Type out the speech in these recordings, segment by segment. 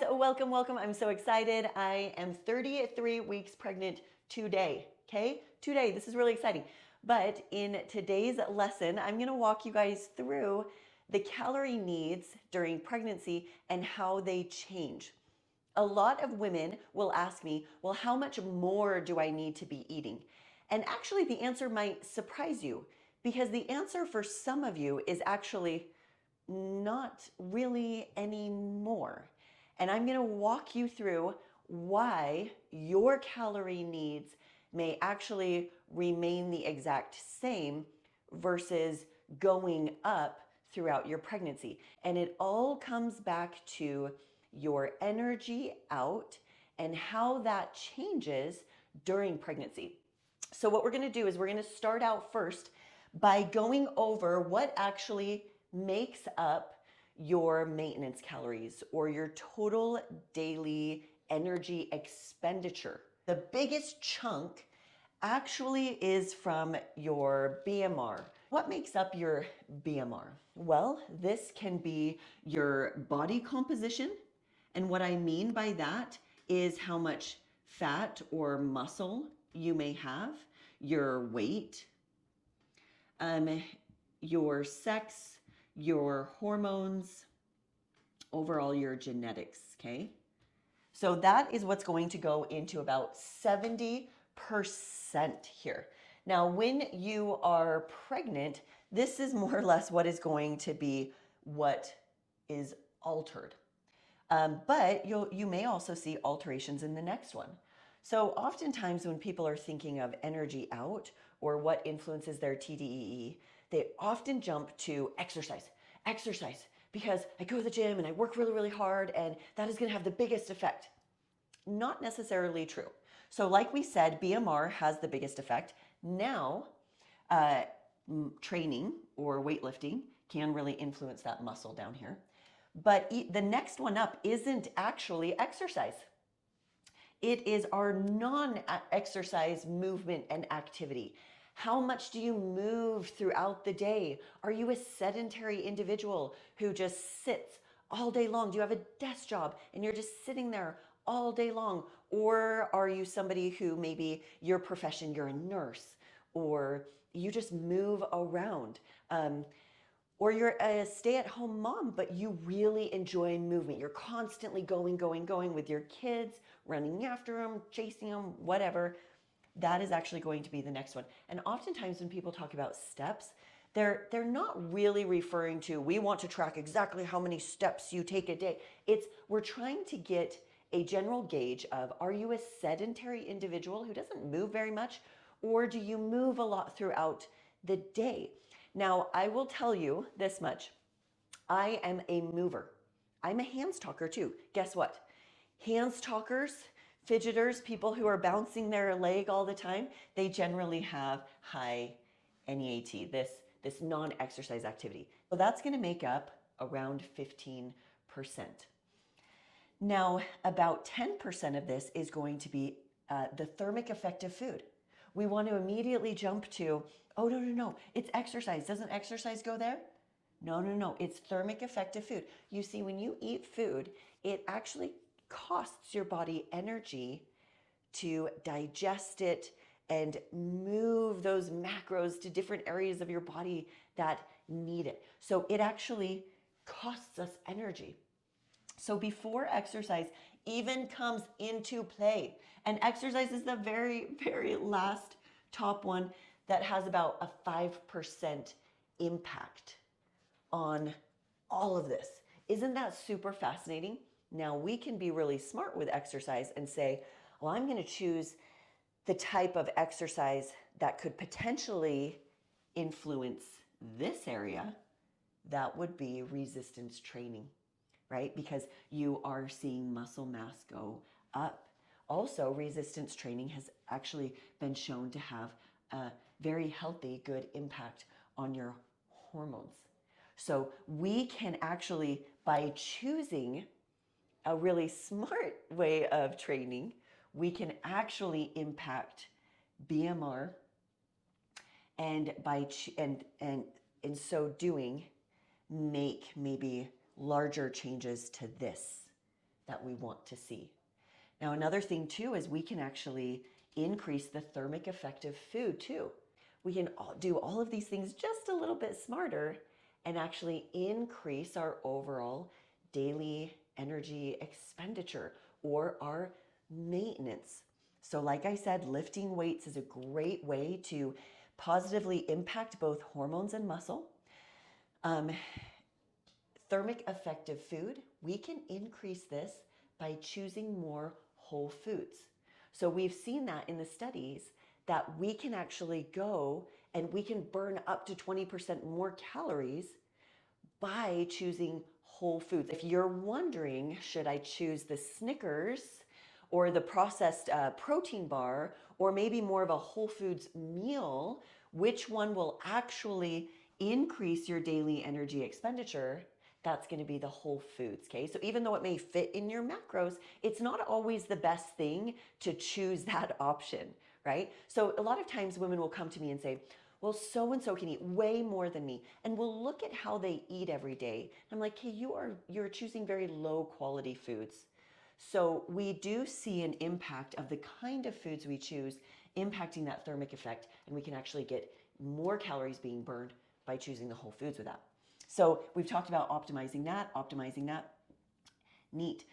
guys, welcome, welcome. I'm so excited. I am 33 weeks pregnant today, okay? Today, this is really exciting. But in today's lesson, I'm gonna walk you guys through the calorie needs during pregnancy and how they change. A lot of women will ask me, well, how much more do I need to be eating? And actually, the answer might surprise you because the answer for some of you is actually not really anymore. And I'm going to walk you through why your calorie needs may actually remain the exact same versus going up throughout your pregnancy. And it all comes back to your energy out and how that changes during pregnancy. So, what we're going to do is we're going to start out first by going over what actually makes up your maintenance calories or your total daily energy expenditure. The biggest chunk actually is from your BMR. What makes up your BMR? Well, this can be your body composition. And what I mean by that is how much fat or muscle you may have, your weight, um, your sex, your hormones, overall your genetics, okay? So that is what's going to go into about 70% here. Now, when you are pregnant, this is more or less what is going to be what is altered. But you may also see alterations in the next one. So oftentimes when people are thinking of energy out or what influences their TDEE, they often jump to exercise, exercise, because I go to the gym and I work really, really hard and that is going to have the biggest effect. Not necessarily true. So like we said, BMR has the biggest effect. Now, uh, training or weightlifting can really influence that muscle down here. But the next one up isn't actually exercise. It is our non-exercise movement and activity. How much do you move throughout the day? Are you a sedentary individual who just sits all day long? Do you have a desk job and you're just sitting there all day long? Or are you somebody who maybe your profession, you're a nurse, or you just move around? Or you're a stay-at-home mom, but you really enjoy movement. You're constantly going, going, going with your kids, running after them, chasing them, whatever. That is actually going to be the next one. And oftentimes when people talk about steps, they're not really referring to, we want to track exactly how many steps you take a day. It's we're trying to get a general gauge of, are you a sedentary individual who doesn't move very much, or do you move a lot throughout the day? Now, I will tell you this much. I am a mover. I'm a hands talker too. Guess what? Hands talkers, fidgeters, people who are bouncing their leg all the time, they generally have high NEAT, this non-exercise activity. So that's going to make up around 15%. Now, about 10% of this is going to be the thermic effect of food. We want to immediately jump to, oh, no, no, no, it's exercise. Doesn't exercise go there? No, no, no, it's thermic effect of food. You see, when you eat food, it actually costs your body energy to digest it and move those macros to different areas of your body that need it. So it actually costs us energy. So before exercise even comes into play, and exercise is the very, very last top one that has about a 5% impact on all of this. Isn't that super fascinating? Now we can be really smart with exercise and say, well, I'm going to choose the type of exercise that could potentially influence this area. That would be resistance training, right? Because you are seeing muscle mass go up. Also, resistance training has actually been shown to have a very healthy, good impact on your hormones. So we can actually, by choosing a really smart way of training, we can actually impact BMR, and and in so doing make maybe larger changes to this that we want to see. Now, another thing too is we can actually increase the thermic effect of food too. We can do all of these things just a little bit smarter and actually increase our overall daily energy expenditure or our maintenance. So like I said, lifting weights is a great way to positively impact both hormones and muscle. Thermic effective food, we can increase this by choosing more whole foods. So we've seen that in the studies that we can actually go and we can burn up to 20% more calories by choosing whole foods. If you're wondering, should I choose the Snickers or the processed protein bar, or maybe more of a whole foods meal, which one will actually increase your daily energy expenditure? That's going to be the whole foods, okay? So even though it may fit in your macros, it's not always the best thing to choose that option, right? So a lot of times women will come to me and say, well, so-and-so can eat way more than me. And we'll look at how they eat every day. I'm like, hey, you're choosing very low quality foods. So we do see an impact of the kind of foods we choose impacting that thermic effect, and we can actually get more calories being burned by choosing the whole foods with that. So we've talked about optimizing that. Neat.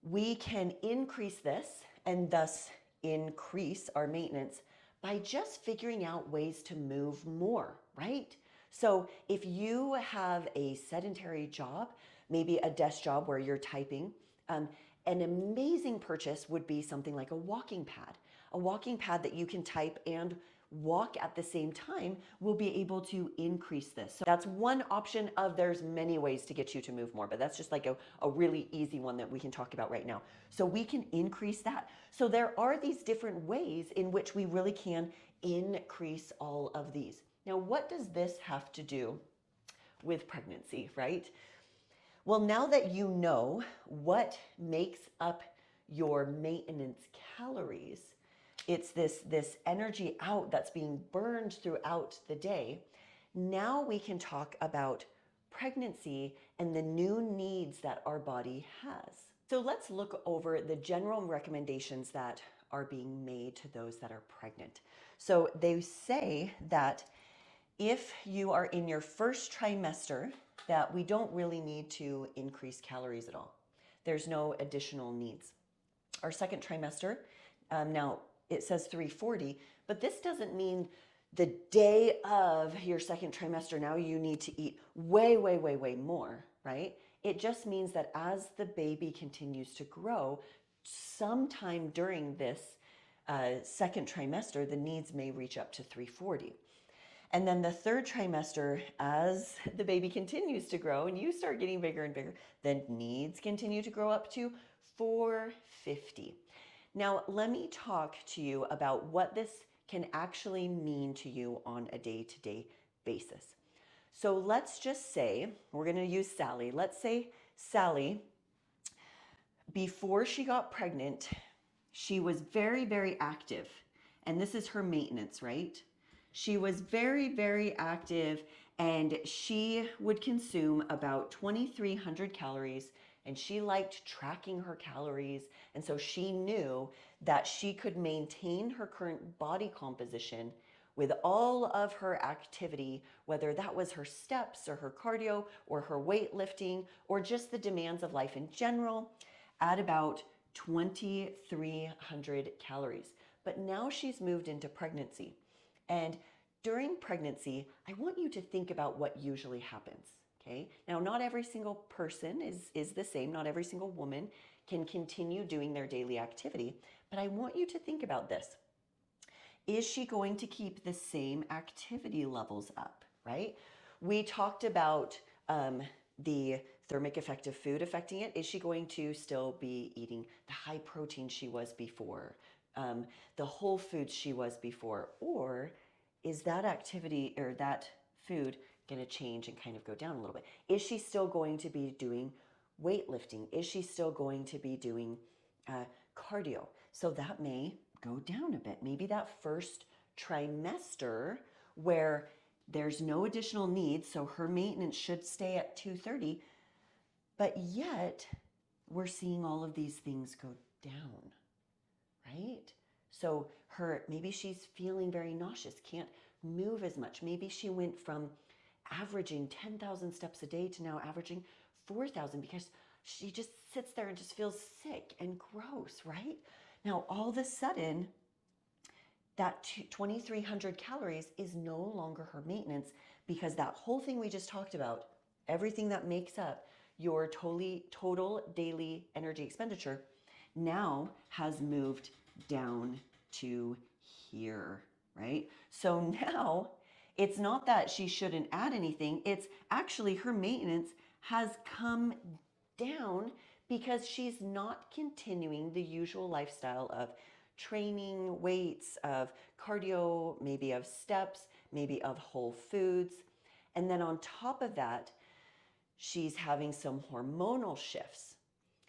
We can increase this and thus increase our maintenance by just figuring out ways to move more, right? So if you have a sedentary job, maybe a desk job where you're typing, an amazing purchase would be something like a walking pad that you can type and walk at the same time will be able to increase this. So that's one option of there's many ways to get you to move more, but that's just like a really easy one that we can talk about right now. So we can increase that. So there are these different ways in which we really can increase all of these. Now, what does this have to do with pregnancy, right? Well, now that you know what makes up your maintenance calories, it's this energy out that's being burned throughout the day. Now we can talk about pregnancy and the new needs that our body has. So let's look over the general recommendations that are being made to those that are pregnant. So they say that if you are in your first trimester, that we don't really need to increase calories at all. There's no additional needs. Our second trimester, now it says 340, but this doesn't mean the day of your second trimester, now you need to eat way more, right? It just means that as the baby continues to grow, sometime during this second trimester, the needs may reach up to 340. And then the third trimester, as the baby continues to grow and you start getting bigger and bigger, the needs continue to grow up to 450. Now, let me talk to you about what this can actually mean to you on a day-to-day basis. So let's just say, we're going to use Sally. Let's say Sally, before she got pregnant, she was very active. And this is her maintenance, right? She was very active, and she would consume about 2,300 calories, and she liked tracking her calories. And so she knew that she could maintain her current body composition with all of her activity, whether that was her steps or her cardio or her weightlifting or just the demands of life in general, at about 2,300 calories. But now she's moved into pregnancy. And during pregnancy, I want you to think about what usually happens, okay? Now, not every single person is the same. Not every single woman can continue doing their daily activity, but I want you to think about this. Is she going to keep the same activity levels up, right? We talked about the thermic effect of food affecting it. Is she going to still be eating the high protein she was before, the whole foods she was before, or is that activity or that food going to change and kind of go down a little bit? Is she still going to be doing weightlifting? Is she still going to be doing cardio? So that may go down a bit. Maybe that first trimester where there's no additional needs, so her maintenance should stay at 230, but yet we're seeing all of these things go down, right? So maybe she's feeling very nauseous, can't move as much. Maybe she went from averaging 10,000 steps a day to now averaging 4,000 because she just sits there and just feels sick and gross, right? Now, all of a sudden, that 2,300 calories is no longer her maintenance because that whole thing we just talked about, everything that makes up your total daily energy expenditure, now has moved down to here, right? So now it's not that she shouldn't add anything, it's actually her maintenance has come down because she's not continuing the usual lifestyle of training, weights, of cardio, maybe of steps, maybe of whole foods. And then on top of that, she's having some hormonal shifts.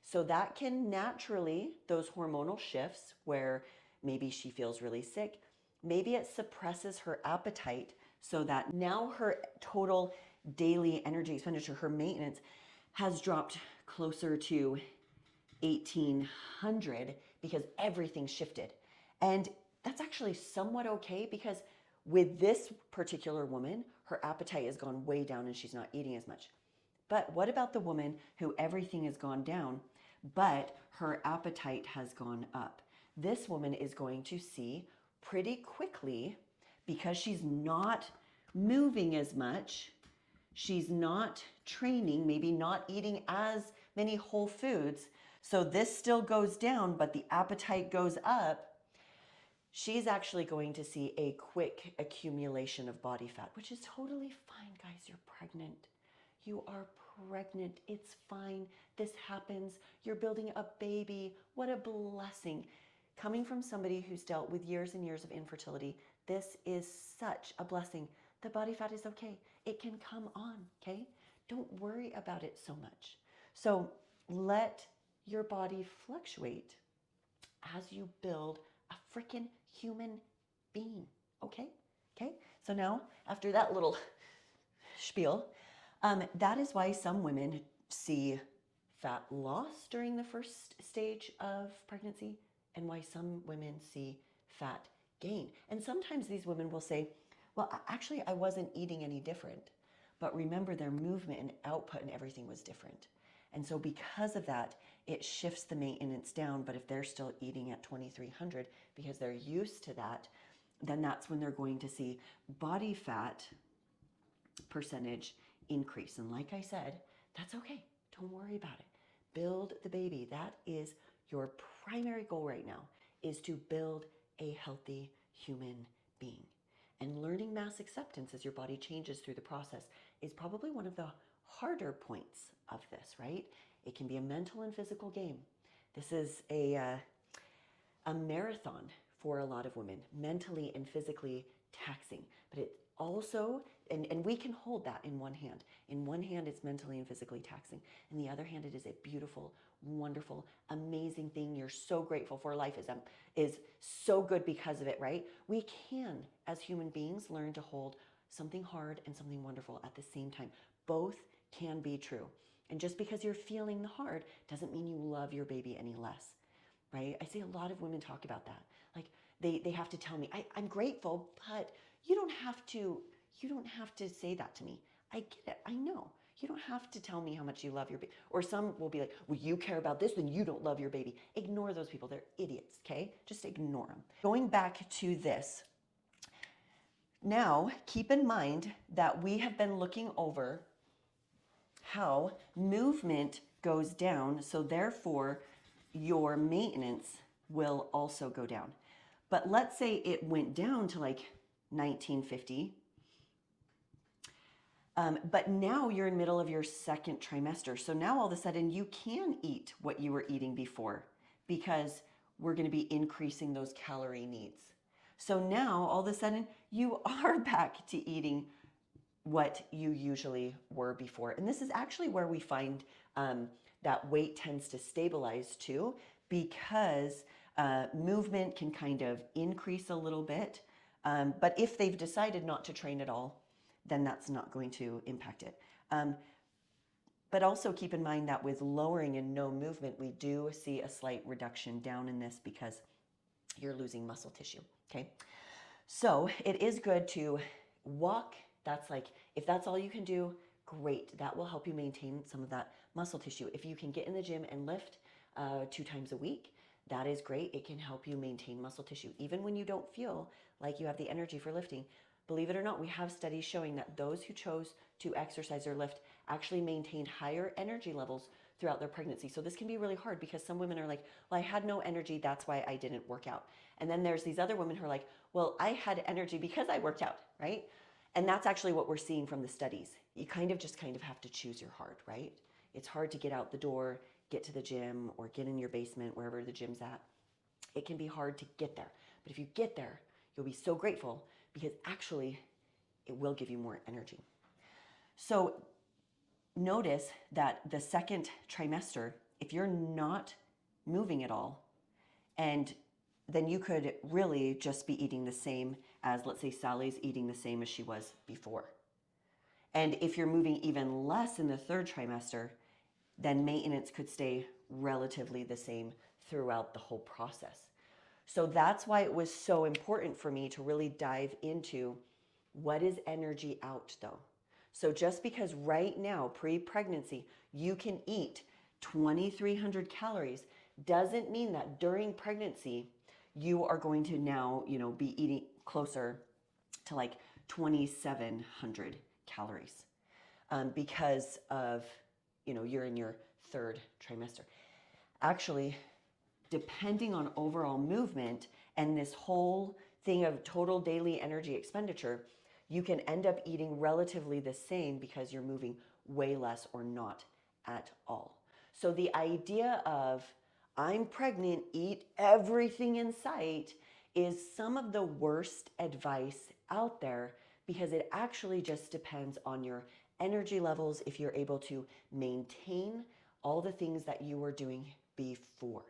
So that can naturally, those hormonal shifts where maybe she feels really sick, maybe it suppresses her appetite so that now her total daily energy expenditure, her maintenance, has dropped closer to 1,800 because everything shifted. And that's actually somewhat okay because with this particular woman, her appetite has gone way down and she's not eating as much. But what about the woman who everything has gone down, but her appetite has gone up? This woman is going to see pretty quickly, because she's not moving as much, she's not training, maybe not eating as many whole foods. So this still goes down, but the appetite goes up. She's actually going to see a quick accumulation of body fat, which is totally fine, guys. You're pregnant. You are pregnant. It's fine. This happens. You're building a baby. What a blessing. Coming from somebody who's dealt with years and years of infertility, this is such a blessing. The body fat is okay. It can come on, okay? Don't worry about it so much. So let your body fluctuate as you build a freaking human being, okay? Okay? So now, after that little spiel, that is why some women see fat loss during the first stage of pregnancy and why some women see fat gain. And sometimes these women will say, well, actually, I wasn't eating any different. But remember, their movement and output and everything was different. And so because of that, it shifts the maintenance down. But if they're still eating at 2,300 because they're used to that, then that's when they're going to see body fat percentage increase. And like I said, that's okay. Don't worry about it. Build the baby. That is your primary goal right now, is to build a healthy human being. And learning mass acceptance as your body changes through the process is probably one of the harder points of this, right? It can be a mental and physical game. This is a marathon for a lot of women, mentally and physically taxing. But it also, and we can hold that in one hand. In one hand, it's mentally and physically taxing. In the other hand, it is a beautiful, wonderful, amazing thing you're so grateful for. Life is so good because of it, right? We can, as human beings, learn to hold something hard and something wonderful at the same time. Both can be true. And just because you're feeling the hard doesn't mean you love your baby any less, right? I see a lot of women talk about that. Like they have to tell me, I'm grateful, but you don't have to say that to me. I get it. I know. You don't have to tell me how much you love your baby. Or some will be like, well, you care about this, then you don't love your baby. Ignore those people. They're idiots, okay? Just ignore them. Going back to this, now keep in mind that we have been looking over how movement goes down, so therefore your maintenance will also go down. But let's say it went down to like 1950, but now you're in the middle of your second trimester. So now all of a sudden you can eat what you were eating before because we're going to be increasing those calorie needs. So now all of a sudden you are back to eating what you usually were before. And this is actually where we find that weight tends to stabilize too, because movement can kind of increase a little bit. But if they've decided not to train at all, then that's not going to impact it. But But also keep in mind that with lowering and no movement, we do see a slight reduction down in this because you're losing muscle tissue, okay? So it is good to walk. That's like, if that's all you can do, great. That will help you maintain some of that muscle tissue. If you can get in the gym and lift 2 times a week, that is great. It can help you maintain muscle tissue. Even when you don't feel like you have the energy for lifting, believe it or not, we have studies showing that those who chose to exercise or lift actually maintained higher energy levels throughout their pregnancy. So this can be really hard because some women are like, well, I had no energy, that's why I didn't work out. And then there's these other women who are like, well, I had energy because I worked out, right? And that's actually what we're seeing from the studies. You kind of have to choose your heart, right? It's hard to get out the door, get to the gym, or get in your basement, wherever the gym's at. It can be hard to get there. But if you get there, you'll be so grateful because actually it will give you more energy. So notice that the second trimester, if you're not moving at all, and then you could really just be eating the same as, let's say, Sally's eating the same as she was before. And if you're moving even less in the third trimester, then maintenance could stay relatively the same throughout the whole process. So that's why it was so important for me to really dive into what is energy out though. So just because right now, pre-pregnancy, you can eat 2,300 calories doesn't mean that during pregnancy, you are going to now, be eating closer to like 2,700 calories because of, you're in your third trimester. Actually, depending on overall movement and this whole thing of total daily energy expenditure, you can end up eating relatively the same because you're moving way less or not at all. So the idea of I'm pregnant, eat everything in sight is some of the worst advice out there because it actually just depends on your energy levels if you're able to maintain all the things that you were doing before.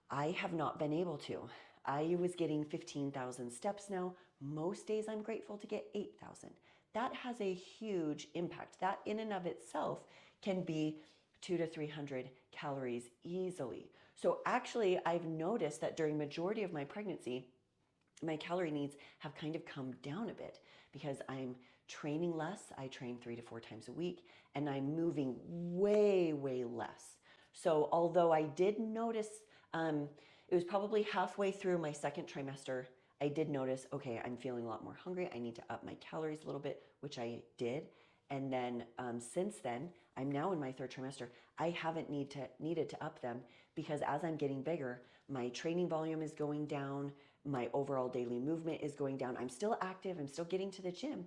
I have not been able to. I was getting 15,000 steps now. Most days I'm grateful to get 8,000. That has a huge impact. That in and of itself can be 200 to 300 calories easily. So actually I've noticed that during majority of my pregnancy, my calorie needs have kind of come down a bit because I'm training less. I train 3 to 4 times a week and I'm moving way, way less. So although I did notice, it was probably halfway through my second trimester, I did notice, okay, I'm feeling a lot more hungry. I need to up my calories a little bit, which I did. And then since then, I'm now in my third trimester. I haven't needed to up them because as I'm getting bigger, my training volume is going down. My overall daily movement is going down. I'm still active. I'm still getting to the gym,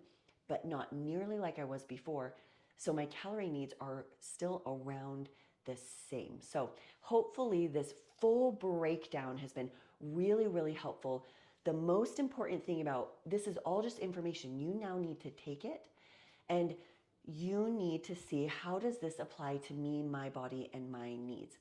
but not nearly like I was before. So my calorie needs are still around the same. So hopefully this full breakdown has been really, really helpful. The most important thing about this is all just information. You now need to take it and you need to see how does this apply to me, my body, and my needs.